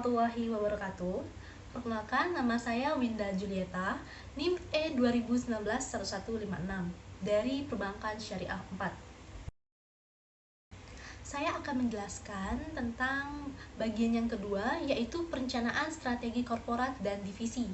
warahmatullahi wabarakatuh. Perkenalkan, nama saya Winda Julieta, NIM E2019-1156 dari Perbankan Syariah 4. Saya akan menjelaskan tentang bagian yang kedua, yaitu perencanaan strategi korporat dan divisi.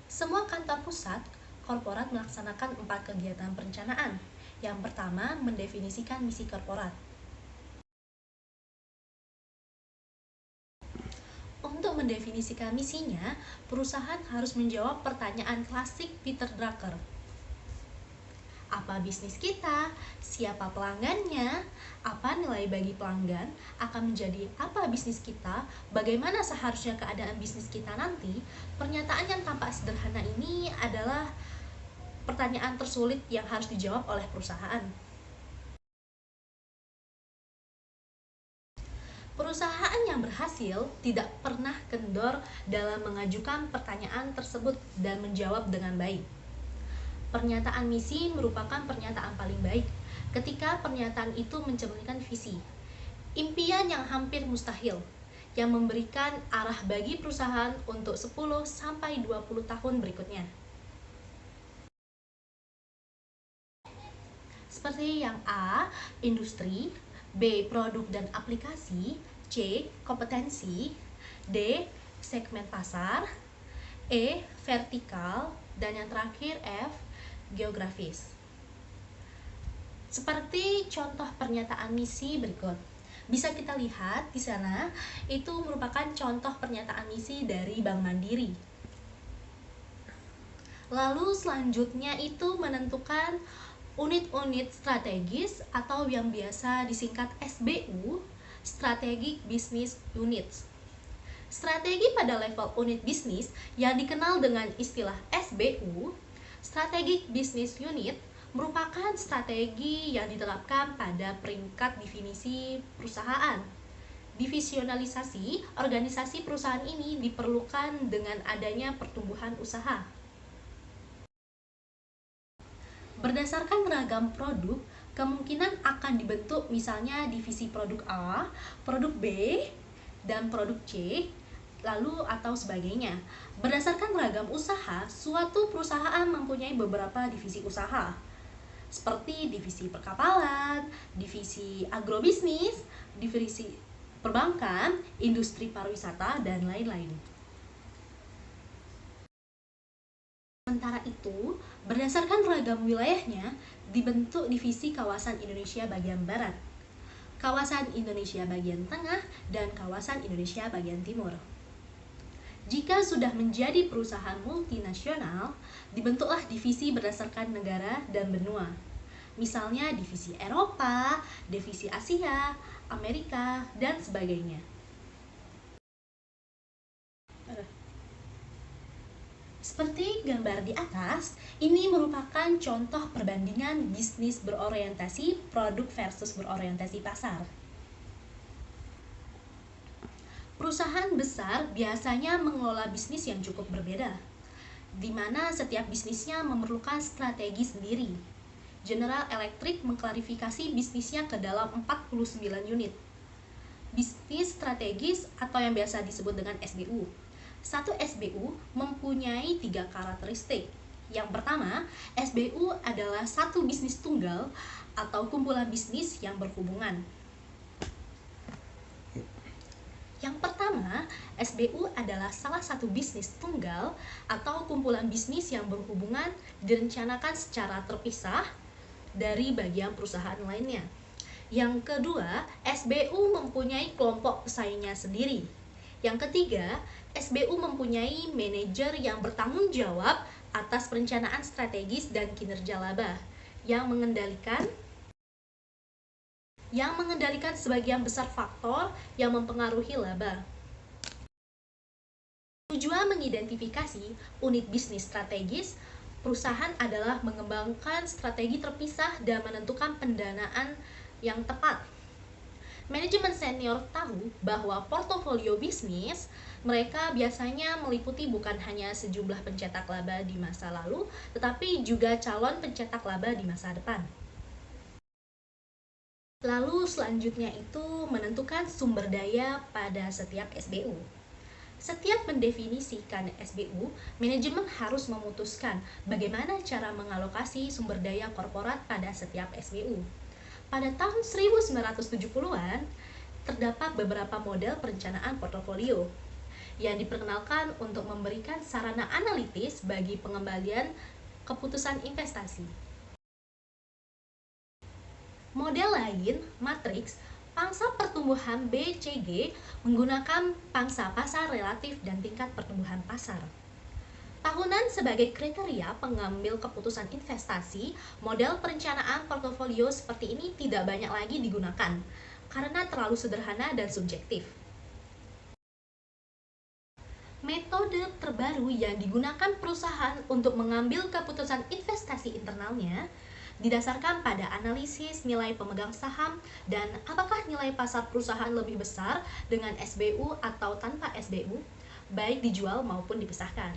Semua kantor pusat korporat melaksanakan 4 kegiatan perencanaan. Yang pertama, mendefinisikan misi korporat. Untuk mendefinisikan misinya, perusahaan harus menjawab pertanyaan klasik Peter Drucker. Apa bisnis kita? Siapa pelanggannya? Apa nilai bagi pelanggan? Akan menjadi apa bisnis kita? Bagaimana seharusnya keadaan bisnis kita nanti? Pernyataan yang tampak sederhana ini adalah pertanyaan tersulit yang harus dijawab oleh perusahaan. Perusahaan yang berhasil tidak pernah kendor dalam mengajukan pertanyaan tersebut dan menjawab dengan baik. Pernyataan misi merupakan pernyataan paling baik ketika pernyataan itu mencerminkan visi, impian yang hampir mustahil, yang memberikan arah bagi perusahaan untuk 10-20 tahun berikutnya. Seperti yang A, industri, B, produk dan aplikasi, C, kompetensi, D, segmen pasar, E, vertikal, dan yang terakhir F, geografis. Seperti contoh pernyataan misi berikut. Bisa kita lihat di sana, itu merupakan contoh pernyataan misi dari Bank Mandiri. Lalu selanjutnya itu menentukan unit-unit strategis atau yang biasa disingkat SBU, Strategic Business Units. Strategi pada level unit bisnis yang dikenal dengan istilah SBU, Strategic Business Unit, merupakan strategi yang diterapkan pada peringkat definisi perusahaan. Divisionalisasi organisasi perusahaan ini diperlukan dengan adanya pertumbuhan usaha. Berdasarkan ragam produk, kemungkinan akan dibentuk misalnya divisi produk A, produk B, dan produk C, lalu atau sebagainya. Berdasarkan ragam usaha, suatu perusahaan mempunyai beberapa divisi usaha, seperti divisi perkapalan, divisi agrobisnis, divisi perbankan, industri pariwisata, dan lain-lain. Sementara itu, berdasarkan ragam wilayahnya, dibentuk divisi kawasan Indonesia bagian Barat, kawasan Indonesia bagian Tengah, dan kawasan Indonesia bagian Timur. Jika sudah menjadi perusahaan multinasional, dibentuklah divisi berdasarkan negara dan benua. Misalnya divisi Eropa, divisi Asia, Amerika, dan sebagainya. Seperti gambar di atas, ini merupakan contoh perbandingan bisnis berorientasi produk versus berorientasi pasar. Perusahaan besar biasanya mengelola bisnis yang cukup berbeda, di mana setiap bisnisnya memerlukan strategi sendiri. General Electric mengklarifikasi bisnisnya ke dalam 49 unit. Bisnis strategis atau yang biasa disebut dengan SBU. Satu SBU mempunyai 3 karakteristik. Yang pertama, SBU adalah satu bisnis tunggal atau kumpulan bisnis yang berhubungan. Yang pertama, SBU adalah salah satu bisnis tunggal atau kumpulan bisnis yang berhubungan direncanakan secara terpisah dari bagian perusahaan lainnya. Yang kedua, SBU mempunyai kelompok pesaingnya sendiri. Yang ketiga, SBU mempunyai manajer yang bertanggung jawab atas perencanaan strategis dan kinerja laba yang mengendalikan sebagian besar faktor yang mempengaruhi laba. Tujuan mengidentifikasi unit bisnis strategis perusahaan adalah mengembangkan strategi terpisah dan menentukan pendanaan yang tepat. Manajemen senior tahu bahwa portofolio bisnis mereka biasanya meliputi bukan hanya sejumlah pencetak laba di masa lalu, tetapi juga calon pencetak laba di masa depan. Lalu selanjutnya itu menentukan sumber daya pada setiap SBU. Setiap mendefinisikan SBU, manajemen harus memutuskan bagaimana cara mengalokasi sumber daya korporat pada setiap SBU. Pada tahun 1970-an, terdapat beberapa model perencanaan portofolio yang diperkenalkan untuk memberikan sarana analitis bagi pengembalian keputusan investasi. Model lain, matriks, pangsa pertumbuhan BCG menggunakan pangsa pasar relatif dan tingkat pertumbuhan pasar. Tahunan sebagai kriteria pengambil keputusan investasi, model perencanaan portofolio seperti ini tidak banyak lagi digunakan karena terlalu sederhana dan subjektif. Metode terbaru yang digunakan perusahaan untuk mengambil keputusan investasi internalnya didasarkan pada analisis nilai pemegang saham dan apakah nilai pasar perusahaan lebih besar dengan SBU atau tanpa SBU, baik dijual maupun dipisahkan.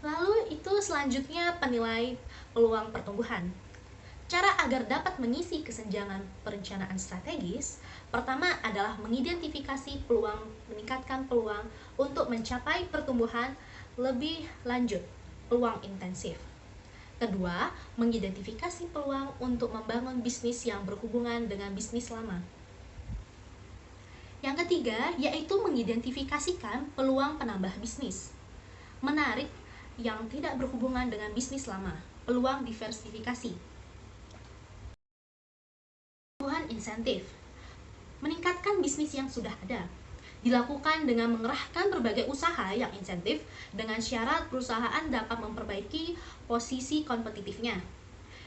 Lalu itu selanjutnya penilai peluang pertumbuhan. Cara agar dapat mengisi kesenjangan perencanaan strategis, pertama adalah mengidentifikasi peluang, meningkatkan peluang untuk mencapai pertumbuhan lebih lanjut, peluang intensif. Kedua, mengidentifikasi peluang untuk membangun bisnis yang berhubungan dengan bisnis lama. Yang ketiga, yaitu mengidentifikasikan peluang penambah bisnis. Menarik yang tidak berhubungan dengan bisnis lama, peluang diversifikasi. Perubahan insentif, meningkatkan bisnis yang sudah ada, dilakukan dengan mengerahkan berbagai usaha yang insentif dengan syarat perusahaan dapat memperbaiki posisi kompetitifnya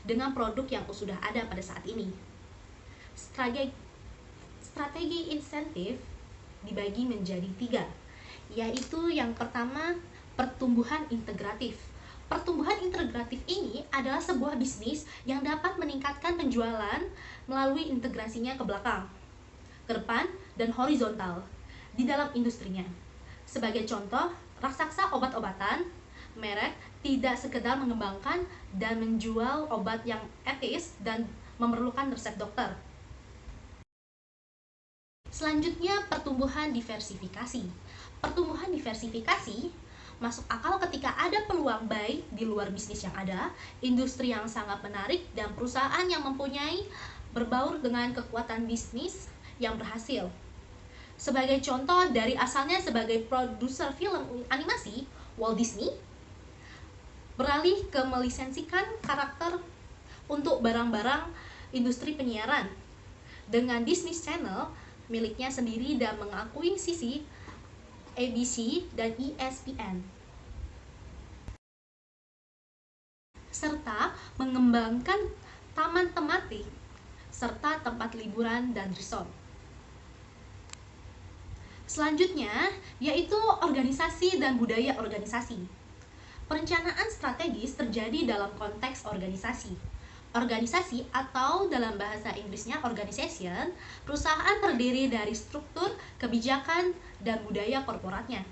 dengan produk yang sudah ada pada saat ini. Strategi insentif dibagi menjadi 3, yaitu yang pertama, pertumbuhan integratif. Pertumbuhan integratif ini adalah sebuah bisnis yang dapat meningkatkan penjualan melalui integrasinya ke belakang, ke depan, dan horizontal di dalam industrinya. Sebagai contoh, raksasa obat-obatan, merek tidak sekedar mengembangkan dan menjual obat yang etis dan memerlukan resep dokter. Selanjutnya, pertumbuhan diversifikasi. Pertumbuhan diversifikasi masuk akal ketika ada peluang baik di luar bisnis yang ada, industri yang sangat menarik, dan perusahaan yang mempunyai berbaur dengan kekuatan bisnis yang berhasil. Sebagai contoh, dari asalnya sebagai produser film animasi, Walt Disney beralih ke melisensikan karakter untuk barang-barang industri penyiaran dengan Disney Channel miliknya sendiri dan mengakuisisi ABC dan ESPN, serta mengembangkan taman tematik serta tempat liburan dan resort. Selanjutnya, yaitu organisasi dan budaya organisasi. Perencanaan strategis terjadi dalam konteks organisasi. Organisasi atau dalam bahasa Inggrisnya organization, perusahaan terdiri dari struktur, kebijakan, dan budaya korporatnya,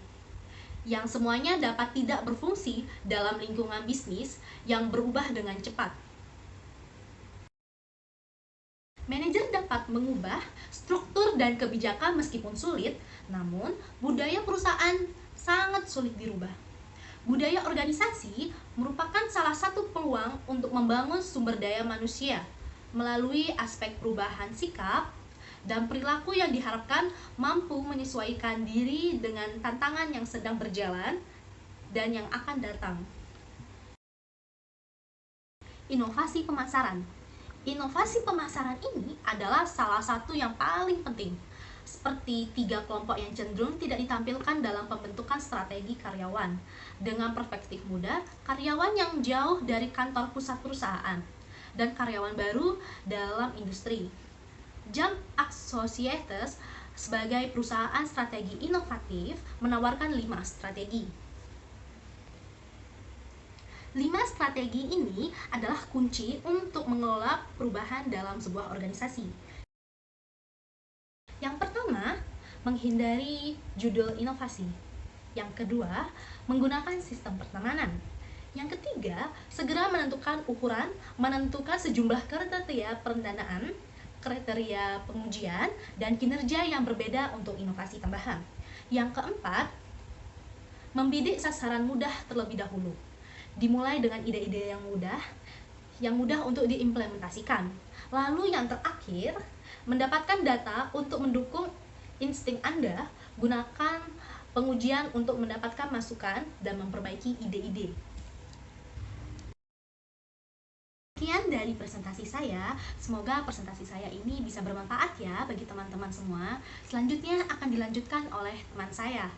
yang semuanya dapat tidak berfungsi dalam lingkungan bisnis yang berubah dengan cepat. Manajer dapat mengubah struktur dan kebijakan meskipun sulit, namun budaya perusahaan sangat sulit dirubah. Budaya organisasi merupakan salah satu peluang untuk membangun sumber daya manusia melalui aspek perubahan sikap dan perilaku yang diharapkan mampu menyesuaikan diri dengan tantangan yang sedang berjalan dan yang akan datang. Inovasi pemasaran. Inovasi pemasaran ini adalah salah satu yang paling penting. Seperti 3 kelompok yang cenderung tidak ditampilkan dalam pembentukan strategi karyawan. Dengan perspektif muda, karyawan yang jauh dari kantor pusat perusahaan, dan karyawan baru dalam industri. Jump Associates sebagai perusahaan strategi inovatif menawarkan 5 strategi. 5 strategi ini adalah kunci untuk mengelola perubahan dalam sebuah organisasi. Yang pertama, menghindari judul inovasi. Yang kedua, menggunakan sistem pertemanan. Yang ketiga, segera menentukan ukuran, menentukan sejumlah kriteria pendanaan. kriteria pengujian dan kinerja yang berbeda untuk inovasi tambahan. Yang keempat, membidik sasaran mudah terlebih dahulu. Dimulai dengan ide-ide yang mudah untuk diimplementasikan. Lalu yang terakhir, mendapatkan data untuk mendukung insting Anda. Gunakan pengujian untuk mendapatkan masukan dan memperbaiki ide-ide. Sekian dari presentasi saya. Semoga presentasi saya ini bisa bermanfaat ya bagi teman-teman semua. Selanjutnya akan dilanjutkan oleh teman saya.